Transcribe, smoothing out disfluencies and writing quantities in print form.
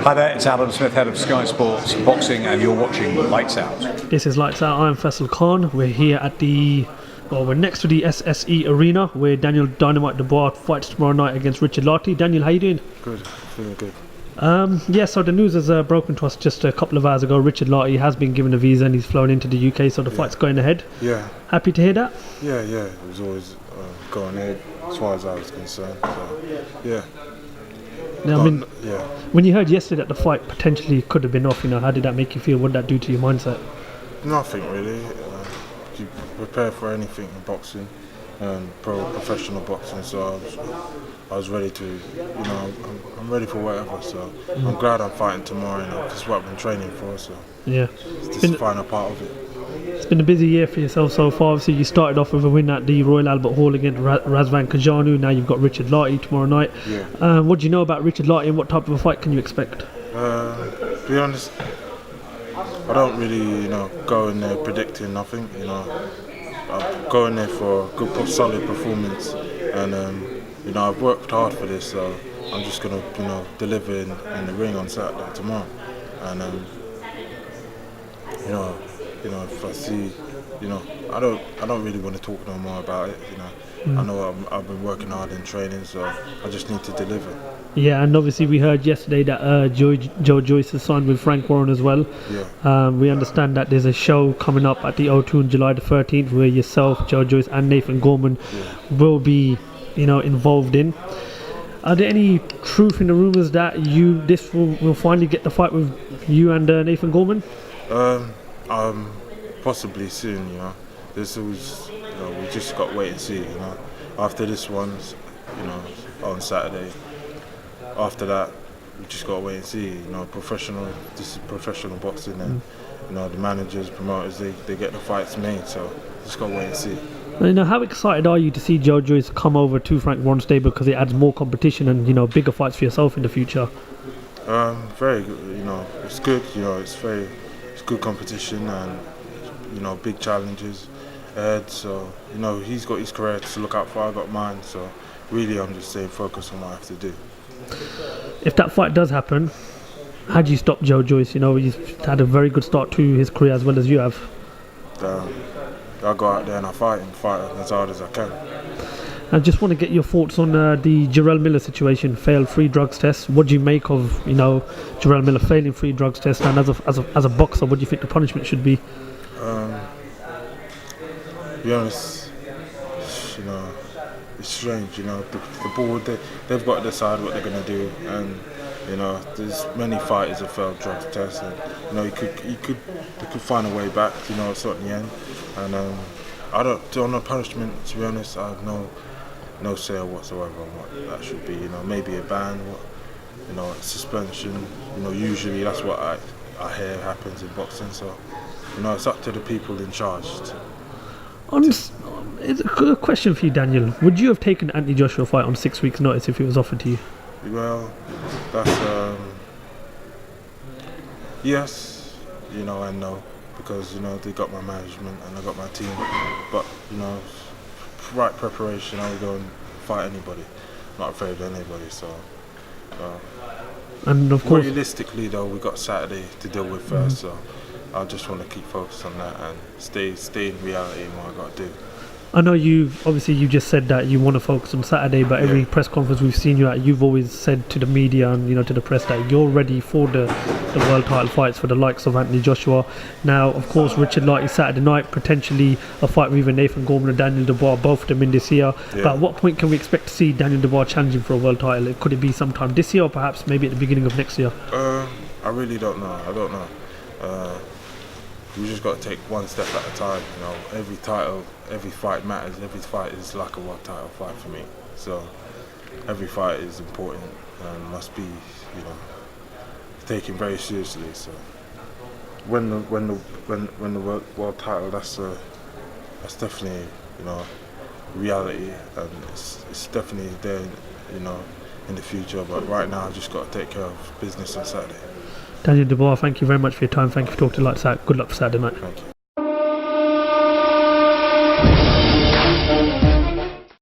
Hi there, it's Alan Smith, head of Sky Sports Boxing, and you're watching Lights Out. This is Lights Out. I'm FAISAL Khan. We're here at we're next to the SSE Arena where Daniel Dynamite Dubois fights tomorrow night against Richard Lartey. Daniel, how you doing? Good, feeling good. So the news has broken to us just a couple of hours ago. Richard Lartey has been given a visa and he's flown into the UK, so the fight's going ahead. Yeah. Happy to hear that? Yeah, it was always going ahead as far as I was concerned. So, yeah. Now, when you heard yesterday that the fight potentially could have been off, how did that make you feel? What did that do to your mindset? Nothing really. You prepare for anything in boxing, professional boxing. So I was ready to, I'm ready for whatever. So I'm glad I'm fighting tomorrow. This is what I've been training for. So yeah, it's the final part of it. It's been a busy year for yourself so far. Obviously, you started off with a win at the Royal Albert Hall against Razvan Kajanu. Now you've got Richard Lartey tomorrow night. Yeah. What do you know about Richard Lartey and what type of a fight can you expect? To be honest, I don't really, go in there predicting nothing. I'm going there for a good, solid performance, and I've worked hard for this, so I'm just gonna, deliver in the ring on Saturday tomorrow, and if I see, I don't really want to talk no more about it. I know I've been working hard in training, so I just need to deliver. Yeah, and obviously we heard yesterday that Joe Joyce has signed with Frank Warren as well. Yeah. We understand that there's a show coming up at the O2 on July the 13th where yourself, Joe Joyce and Nathan Gorman will be, involved in. Are there any truth in the rumours that this will finally get the fight with you and Nathan Gorman? Possibly soon, This was, we just got to wait and see, After this one, on Saturday, after that, we just got to wait and see, this is professional boxing, and, the managers, promoters, they get the fights made, so just got to wait and see. How excited are you to see Joe Joyce come over to Frank Warren's stable because it adds more competition and, bigger fights for yourself in the future? Very good, it's good, it's good competition and, big challenges ahead, so, he's got his career to look out for, I got mine, so really I'm just staying focused on what I have to do. If that fight does happen, how do you stop Joe Joyce? He's had a very good start to his career as well as you have. I go out there and I fight as hard as I can. I just want to get your thoughts on the Jarrell Miller situation, failed free drugs test. What do you make of, Jarrell Miller failing free drugs test, and as a boxer, what do you think the punishment should be? To be honest, it's strange, the board, they've got to decide what they're going to do, and there's many fighters that failed drug tests, and they could find a way back, it's not in the end, and on the punishment, to be honest, I have no say whatsoever on what that should be, maybe a ban, suspension, usually that's what I hear happens in boxing, so it's up to the people in charge. It's a question for you, Daniel. Would you have taken the Anthony Joshua fight on 6 weeks' notice if it was offered to you? Well, that's yes, and no, because they got my management and I got my team. But right preparation, I would go and fight anybody. Not afraid of anybody. So, and of course, realistically though, we got Saturday to deal with first. So I just want to keep focused on that and stay in reality in what I got to do. I know you just said that you want to focus on Saturday, but every press conference we've seen you at, you've always said to the media and to the press that you're ready for the world title fights for the likes of Anthony Joshua. Now, of course, Richard Lartey Saturday night, potentially a fight with either Nathan Gorman or Daniel Dubois, both of them in this year. But at what point can we expect to see Daniel Dubois challenging for a world title? Could it be sometime this year or perhaps maybe at the beginning of next year? I really don't know. I don't know. We just got to take one step at a time. Every fight matters. Every fight is like a world title fight for me. So every fight is important and must be, taken very seriously. So when the world title, that's definitely reality, and it's definitely there, in the future. But right now, I've just got to take care of business on Saturday. Daniel Dubois, thank you very much for your time. Thank you for talking to Lights Out. Good luck for Saturday night. Thank you.